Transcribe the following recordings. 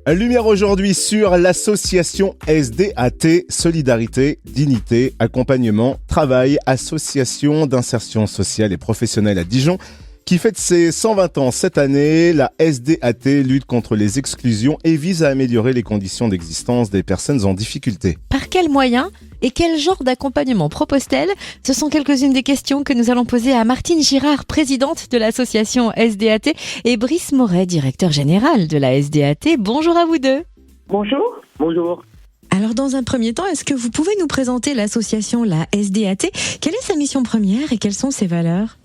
Lumière aujourd'hui sur l'association SDAT, Solidarité, Dignité, Accompagnement, Travail, association d'insertion sociale et professionnelle à Dijon, qui fête ses 120 ans cette année. La SDAT lutte contre les exclusions et vise à améliorer les conditions d'existence des personnes en difficulté. Par quels moyens et quel genre d'accompagnement propose-t-elle ? Ce sont quelques-unes des questions que nous allons poser à Martine Girard, présidente de l'association SDAT, et Brice Moret, directeur général de la SDAT. Bonjour à vous deux. Bonjour. Bonjour. Alors dans un premier temps, est-ce que vous pouvez nous présenter l'association, la SDAT ? Quelle est sa mission première et quelles sont ses valeurs ?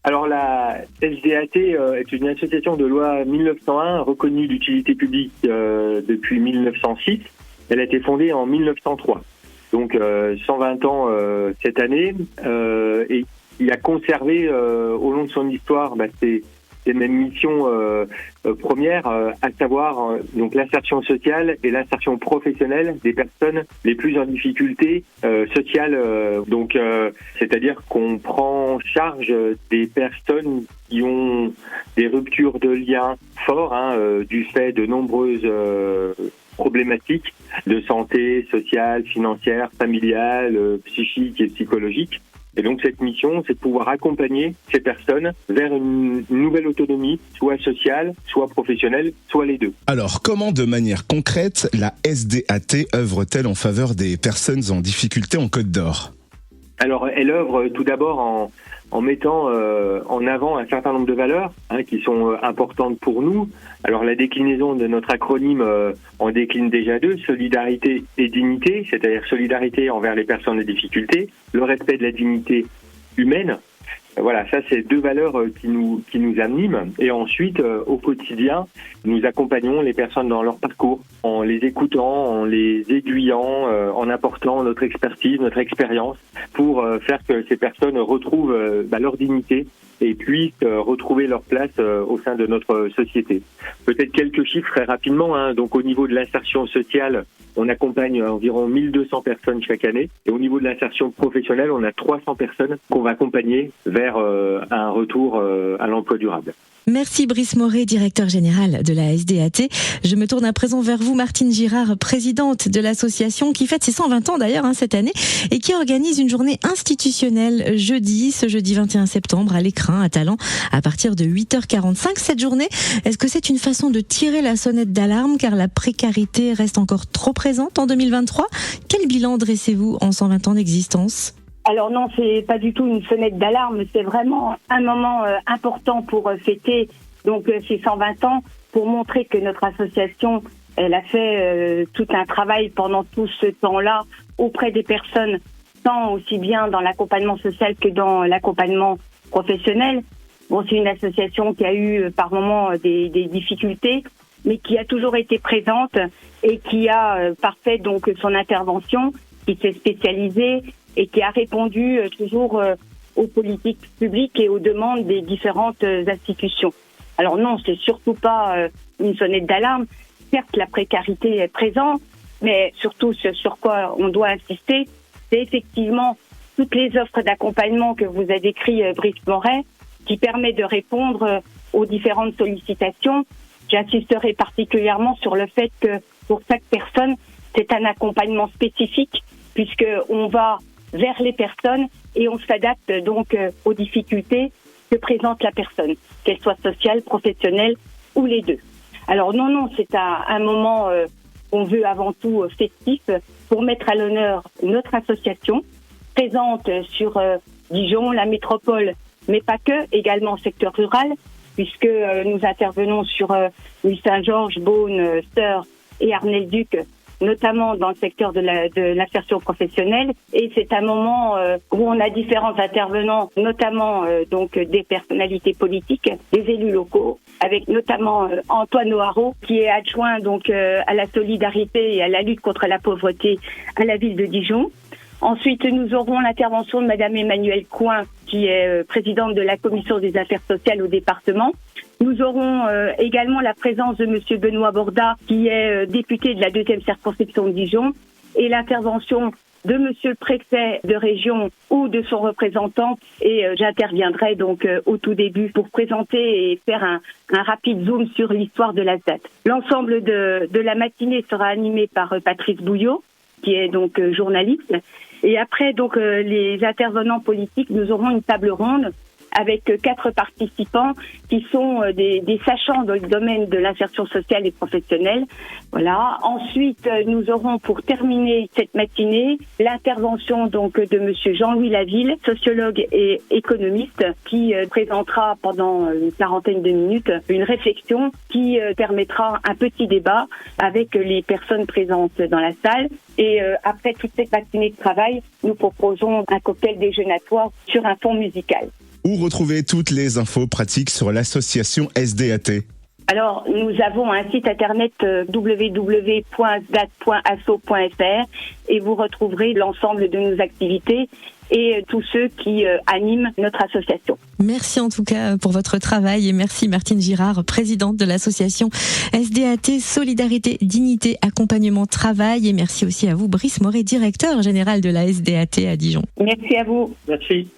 Alors la SDAT est une association de loi 1901 reconnue d'utilité publique depuis 1906. Elle a été fondée en 1903. Donc 120 ans cette année, et il a conservé au long de son histoire ses mêmes missions premières, à savoir donc l'insertion sociale et l'insertion professionnelle des personnes les plus en difficulté sociale. C'est-à-dire qu'on prend en charge des personnes qui ont des ruptures de liens forts du fait de nombreuses problématiques de santé sociale, financière, familiale, psychique et psychologique. Et donc cette mission, c'est de pouvoir accompagner ces personnes vers une nouvelle autonomie, soit sociale, soit professionnelle, soit les deux. Alors, comment de manière concrète la SDAT œuvre-t-elle en faveur des personnes en difficulté en Côte d'Or ? Alors, elle œuvre tout d'abord en mettant en avant un certain nombre de valeurs qui sont importantes pour nous. Alors, la déclinaison de notre acronyme en décline déjà deux, solidarité et dignité, c'est-à-dire solidarité envers les personnes en difficulté, le respect de la dignité humaine. Voilà, ça c'est deux valeurs qui nous animent. Et ensuite, au quotidien, nous accompagnons les personnes dans leur parcours, en les écoutant, en les aiguillant, en apportant notre expertise, notre expérience, pour faire que ces personnes retrouvent leur dignité et puissent retrouver leur place au sein de notre société. Peut-être quelques chiffres très rapidement. Donc au niveau de l'insertion sociale, on accompagne environ 1200 personnes chaque année. Et au niveau de l'insertion professionnelle, on a 300 personnes qu'on va accompagner vers un retour à l'emploi durable. Merci Brice Moret, directeur général de la SDAT. Je me tourne à présent vers vous, Martine Girard, présidente de l'association qui fête ses 120 ans d'ailleurs cette année et qui organise une journée institutionnelle ce jeudi 21 septembre à l'Écrin, à Talent, à partir de 8h45. Cette journée, est-ce que c'est une façon de tirer la sonnette d'alarme car la précarité reste encore trop présente en 2023 ? Quel bilan dressez-vous en 120 ans d'existence ? Alors non, c'est pas du tout une sonnette d'alarme, c'est vraiment un moment important pour fêter donc ces 120 ans, pour montrer que notre association, elle a fait tout un travail pendant tout ce temps-là auprès des personnes, tant aussi bien dans l'accompagnement social que dans l'accompagnement professionnel. Bon, c'est une association qui a eu par moments des difficultés, mais qui a toujours été présente et qui a parfait donc son intervention, qui s'est spécialisée et qui a répondu toujours aux politiques publiques et aux demandes des différentes institutions. Alors non, c'est surtout pas une sonnette d'alarme. Certes, la précarité est présente, mais surtout ce sur quoi on doit insister, c'est effectivement toutes les offres d'accompagnement que vous a décrit Brice Moret, qui permet de répondre aux différentes sollicitations. J'insisterai particulièrement sur le fait que pour chaque personne, c'est un accompagnement spécifique, puisque on va vers les personnes et on s'adapte donc aux difficultés que présente la personne, qu'elle soit sociale, professionnelle ou les deux. Alors non, c'est un moment qu'on veut avant tout festif pour mettre à l'honneur notre association, présente sur Dijon, la métropole, mais pas que, également au secteur rural, puisque nous intervenons sur l'île Saint-Georges, Beaune, Sœurs et Arnel-Duc, notamment dans le secteur de l'insertion professionnelle. Et c'est un moment où on a différents intervenants, notamment donc des personnalités politiques, des élus locaux, avec notamment Antoine Noharo, qui est adjoint donc à la solidarité et à la lutte contre la pauvreté à la ville de Dijon. Ensuite, nous aurons l'intervention de Madame Emmanuelle Coin, qui est présidente de la commission des affaires sociales au département. Nous aurons également la présence de Monsieur Benoît Borda, qui est député de la 2e circonscription de Dijon, et l'intervention de monsieur le préfet de région ou de son représentant et j'interviendrai donc au tout début pour présenter et faire un rapide zoom sur l'histoire de la ZAT. L'ensemble de la matinée sera animé par Patrice Bouillot, qui est donc journaliste. Et après, donc, les intervenants politiques, nous aurons une table ronde avec 4 participants qui sont des sachants dans le domaine de l'insertion sociale et professionnelle. Voilà. Ensuite, nous aurons pour terminer cette matinée l'intervention donc de monsieur Jean-Louis Laville, sociologue et économiste, qui présentera pendant une quarantaine de minutes une réflexion qui permettra un petit débat avec les personnes présentes dans la salle. Et après toute cette matinée de travail, nous proposons un cocktail déjeunatoire sur un fond musical. Où retrouver toutes les infos pratiques sur l'association SDAT? Alors, nous avons un site internet www.sdat.asso.fr et vous retrouverez l'ensemble de nos activités et tous ceux qui animent notre association. Merci en tout cas pour votre travail et merci Martine Girard, présidente de l'association SDAT, Solidarité, Dignité, Accompagnement, Travail, et merci aussi à vous Brice Moret, directeur général de la SDAT à Dijon. Merci à vous. Merci.